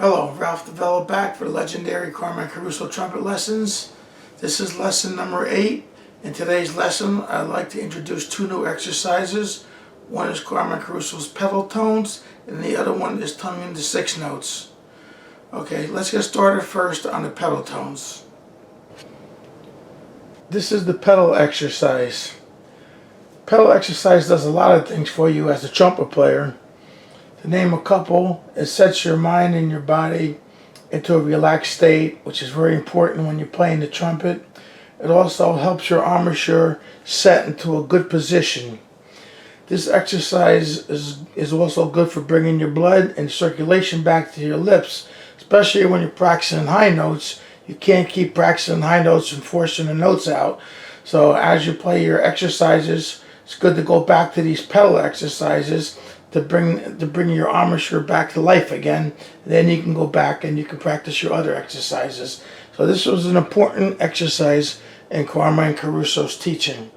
Hello, Ralph Davella back for legendary Carmine Caruso trumpet lessons. This is lesson number 8. In today's lesson, I'd like to introduce two new exercises. One is Carmine Caruso's pedal tones, and the other one is tongue into 6 notes. Okay, let's get started first on the pedal tones. This is the pedal exercise. Pedal exercise does a lot of things for you as a trumpet player. To name a couple, it sets your mind and your body into a relaxed state, which is very important when you're playing the trumpet. It also helps your embouchure set into a good position. This exercise is also good for bringing your blood and circulation back to your lips, especially when you're practicing high notes. You can't keep practicing high notes and forcing the notes out. So as you play your exercises, it's good to go back to these pedal exercises to bring your embouchure back to life again. Then you can go back and you can practice your other exercises. So this was an important exercise in Carmine Caruso's teaching.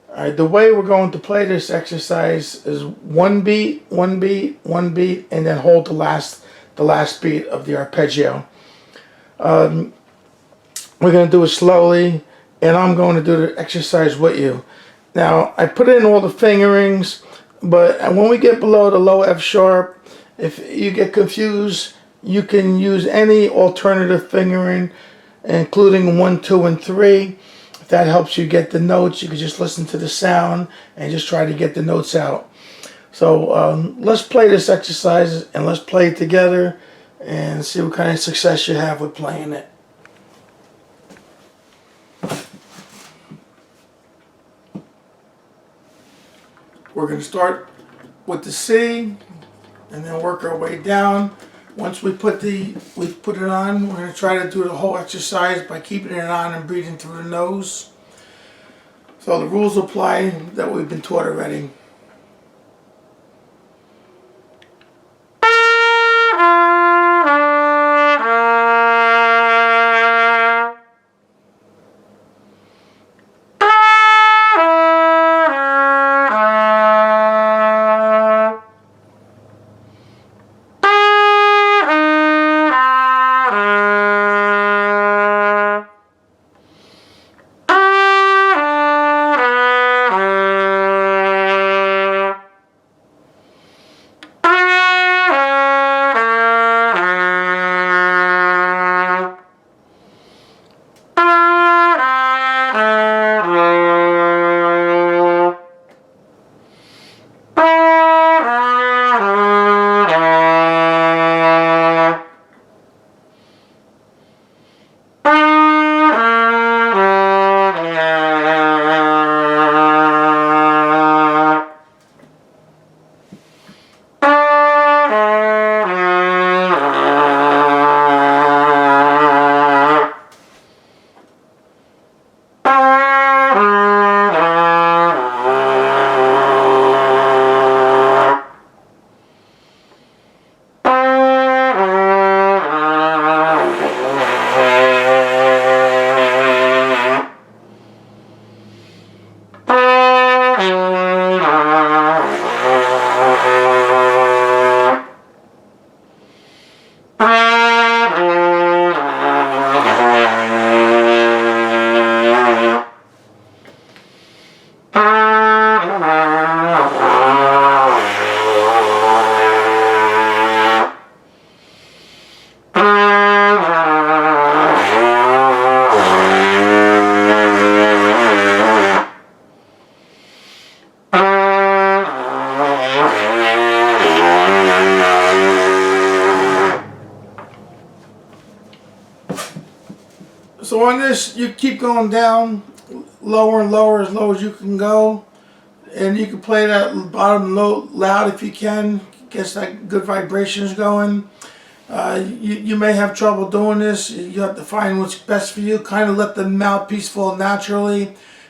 Alright, the way we're going to play this exercise is one beat, one beat, one beat, and then hold the last beat of the arpeggio. We're going to do it slowly, and I'm going to do the exercise with you. Now, I put in all the fingerings, but when we get below the low F sharp, if you get confused, you can use any alternative fingering, including 1, 2, and 3. If that helps you get the notes, you can just listen to the sound and just try to get the notes out. So let's play this exercise, and let's play it together and see what kind of success you have with playing it. We're going to start with the C and then work our way down. Once we put it on, we're going to try to do the whole exercise by keeping it on and breathing through the nose. So the rules apply that we've been taught already. So on this, you keep going down, lower and lower, as low as you can go. And you can play that bottom note loud if you can, gets that good vibrations going. You may have trouble doing this. You have to find what's best for you. Kind of let the mouthpiece fall naturally.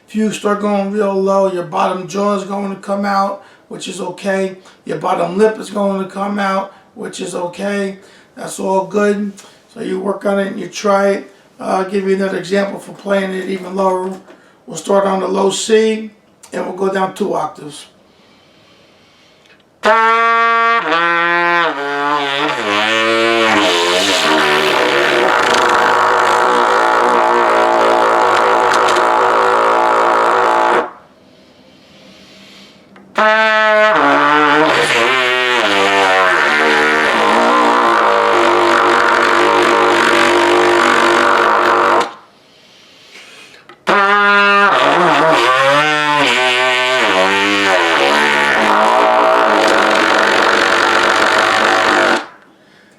If you start going real low, your bottom jaw is going to come out, which is okay. Your bottom lip is going to come out, which is okay. That's all good. So you work on it and you try it. I'll give you another example for playing it even lower. We'll start on the low C and we'll go down 2 octaves.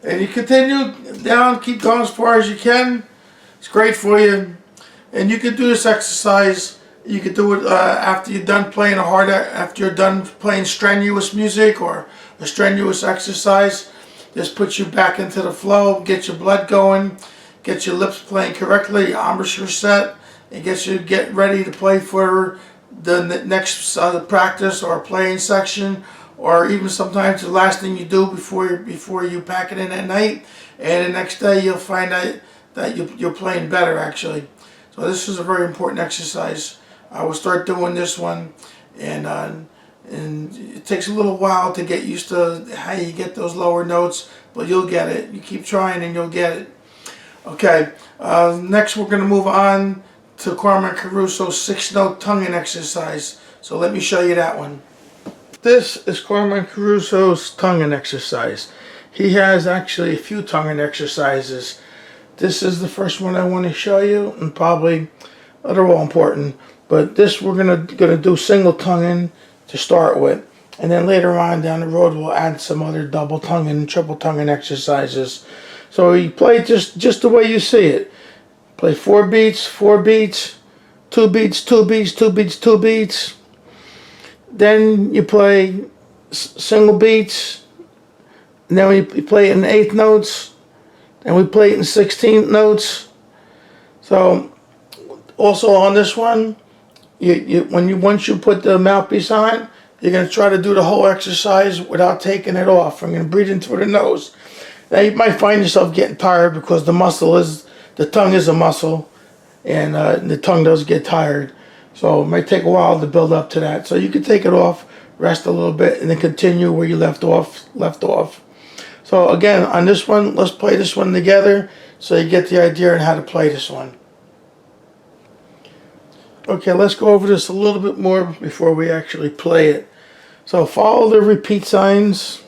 And you continue down, keep going as far as you can. It's great for you. And you can do this exercise. You can do it after you're done playing after you're done playing strenuous music or a strenuous exercise. This puts you back into the flow, get your blood going, get your lips playing correctly, your embouchure set, and get you get ready to play for the next practice or playing section, or even sometimes the last thing you do before you pack it in at night. And the next day you'll find out that you're playing better actually. So this is a very important exercise. I will start doing this one, and it takes a little while to get used to how you get those lower notes, but you'll get it. You keep trying and you'll get it. Okay, next we're going to move on to Carmine Caruso's 6-note tonguing exercise. So let me show you that one. This is Carmine Caruso's tonguing exercise. He has actually a few tonguing exercises. This is the first one I want to show you, and probably they're all important. But this we're gonna do single tonguing to start with, and then later on down the road we'll add some other double tonguing and triple tonguing exercises. So you play just the way you see it. Play 4 beats, 4 beats, 2 beats, 2 beats, 2 beats, 2 beats. Then you play single beats, and then we play it in 8th notes, and we play it in 16th notes. So also on this one, once you put the mouthpiece on, you're going to try to do the whole exercise without taking it off. I'm going to breathe in through the nose. Now you might find yourself getting tired because the tongue is a muscle, and the tongue does get tired. So it might take a while to build up to that. So you can take it off, rest a little bit, and then continue where you left off. So again, on this one, let's play this one together so you get the idea on how to play this one. Okay, let's go over this a little bit more before we actually play it. So follow the repeat signs.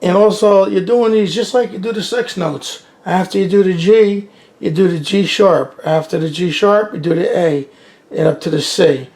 And also, you're doing these just like you do the 6 notes. After you do the G, you do the G sharp. After the G sharp, you do the A, and up to the C.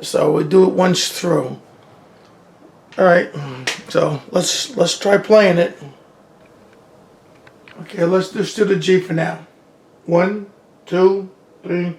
So we do it once through. All right, so let's try playing it. Okay, let's just do the G for now. 1, 2, 3.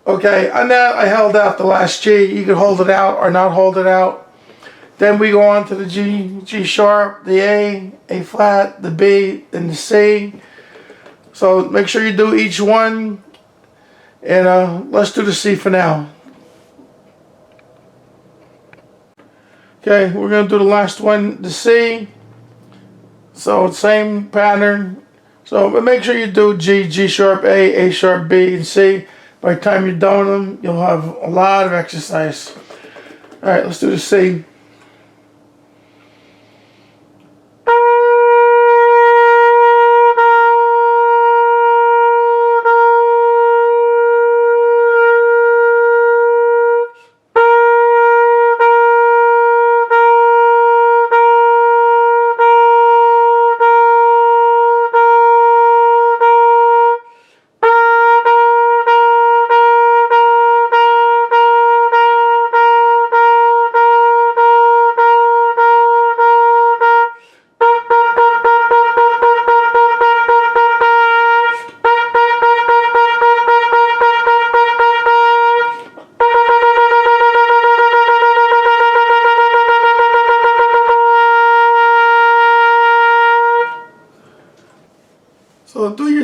Okay, on that I held out the last G. You can hold it out or not hold it out. Then we go on to the G sharp, the A flat, the B, and the C. So make sure you do each one. And let's do the C for now. Okay, we're going to do the last one, the C. So same pattern. So make sure you do G sharp, A sharp, B, and C. By the time you're done with them, you'll have a lot of exercise. All right, let's do the C.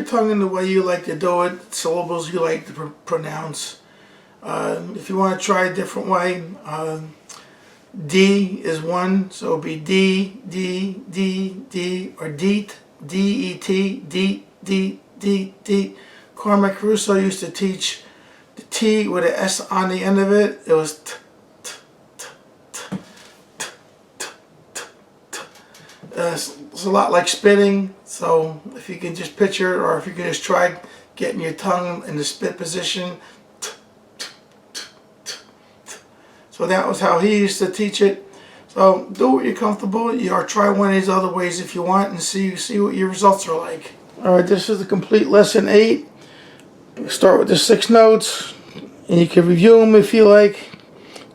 tongue in the way you like to do it, syllables you like to pronounce. If you want to try a different way, D is one, so it'll be D, D, D, D, or DEET, D-E-T, DEET, DEET, DEET, DEET. Carmine Caruso used to teach the T with an S on the end of it. It was T, T, T, T, T, T, T, T. It's a lot like spitting, so if you can just picture it, or if you can just try getting your tongue in the spit position. So that was how he used to teach it. So do what you're comfortable, or try one of these other ways if you want, and see what your results are like. Alright, this is the complete lesson 8. Start with the 6 notes, and you can review them if you like.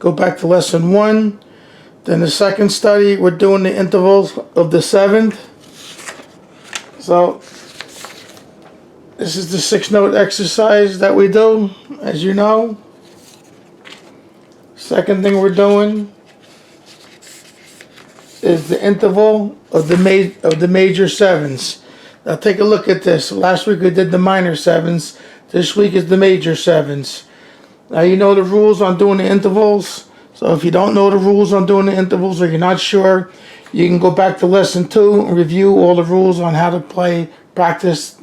Go back to lesson 1. Then the second study, we're doing the intervals of the 7th. So this is the 6-note exercise that we do, as you know. Second thing we're doing is the interval of the major 7s. Now take a look at this. Last week we did the minor 7s. This week is the major 7s. Now you know the rules on doing the intervals. So if you don't know the rules on doing the intervals, or you're not sure, you can go back to lesson 2 and review all the rules on how to practice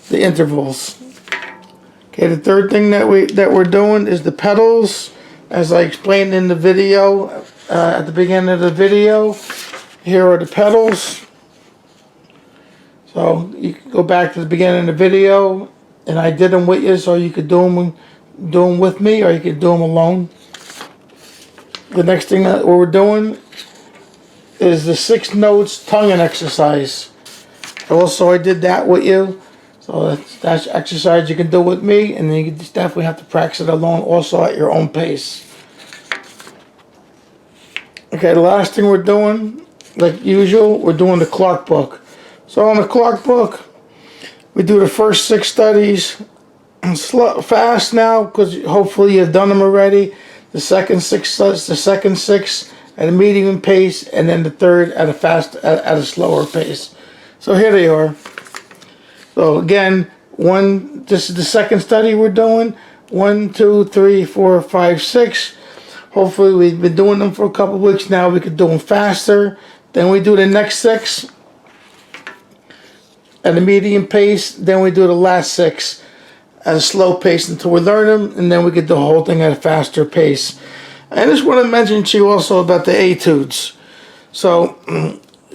the intervals. Okay, the third thing that we're doing is the pedals. As I explained in the video, at the beginning of the video, here are the pedals. So you can go back to the beginning of the video, and I did them with you, so you could do them with me, or you could do them alone. The next thing that we're doing is the 6 notes tonguing exercise. Also, I did that with you. So that's exercise you can do with me, and then you just definitely have to practice it alone, also at your own pace. Okay, the last thing we're doing, like usual, we're doing the clock book. So on the clock book, we do the first 6 studies fast now, because hopefully you've done them already. The second 6 at a medium pace, and then the third at a slower pace. So here they are. So again, this is the second study we're doing. 1, 2, 3, 4, 5, 6. Hopefully we've been doing them for a couple of weeks now. We could do them faster. Then we do the next 6 at a medium pace. Then we do the last 6 at a slow pace until we learn them. And then we get the whole thing at a faster pace. I just want to mention to you also about the etudes. So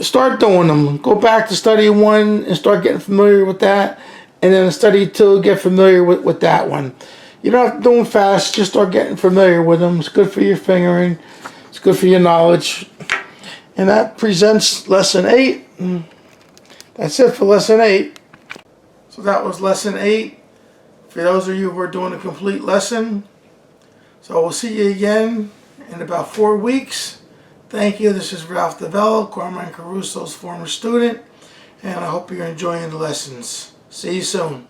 start doing them. Go back to study 1 and start getting familiar with that. And then study 2, get familiar with that one. You don't have to do them fast, just start getting familiar with them. It's good for your fingering. It's good for your knowledge. And that presents lesson 8. That's it for lesson 8. So that was lesson 8. For those of you who are doing a complete lesson. So we'll see you again in about 4 weeks. Thank you. This is Ralph Davella, Carmine Caruso's former student. And I hope you're enjoying the lessons. See you soon.